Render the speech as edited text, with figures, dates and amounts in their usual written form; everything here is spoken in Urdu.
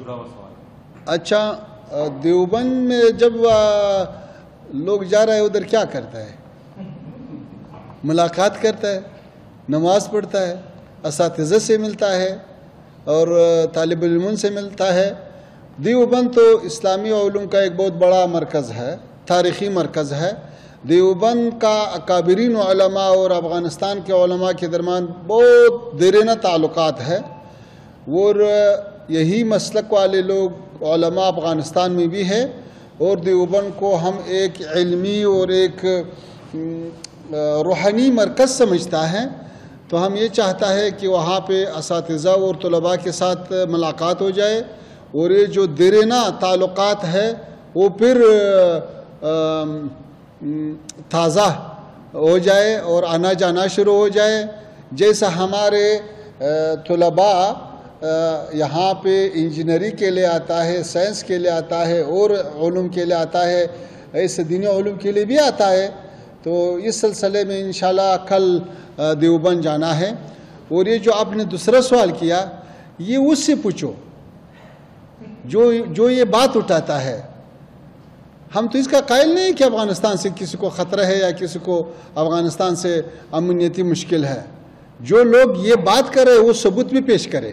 جڑا ہوا سوال ہے۔ اچھا، دیوبند میں جب لوگ جا رہا ہے ادھر کیا کرتا ہے؟ ملاقات کرتا ہے، نماز پڑھتا ہے، اساتذہ سے ملتا ہے اور طالب علموں سے ملتا ہے۔ دیوبند تو اسلامی علوم کا ایک بہت بڑا مرکز ہے، تاریخی مرکز ہے۔ دیوبند کا اکابرین علماء اور افغانستان کے علماء کے درمیان بہت دیرینہ تعلقات ہے، اور یہی مسلک والے لوگ علماء افغانستان میں بھی ہے، اور دیوبند کو ہم ایک علمی اور ایک روحانی مرکز سمجھتا ہے۔ تو ہم یہ چاہتا ہے کہ وہاں پہ اساتذہ اور طلباء کے ساتھ ملاقات ہو جائے، اور یہ جو دیرینہ تعلقات ہے وہ پھر تازہ ہو جائے اور آنا جانا شروع ہو جائے۔ جیسا ہمارے طلباء یہاں پہ انجینئرنگ کے لیے آتا ہے، سائنس کے لیے آتا ہے اور علوم کے لیے آتا ہے، ایسے دینی علوم کے لیے بھی آتا ہے۔ تو اس سلسلے میں انشاءاللہ کل دیوبند جانا ہے۔ اور یہ جو آپ نے دوسرا سوال کیا، یہ اس سے پوچھو جو یہ بات اٹھاتا ہے۔ ہم تو اس کا قائل نہیں کہ افغانستان سے کسی کو خطرہ ہے یا کسی کو افغانستان سے امنیتی مشکل ہے۔ جو لوگ یہ بات کرے وہ ثبوت بھی پیش کرے۔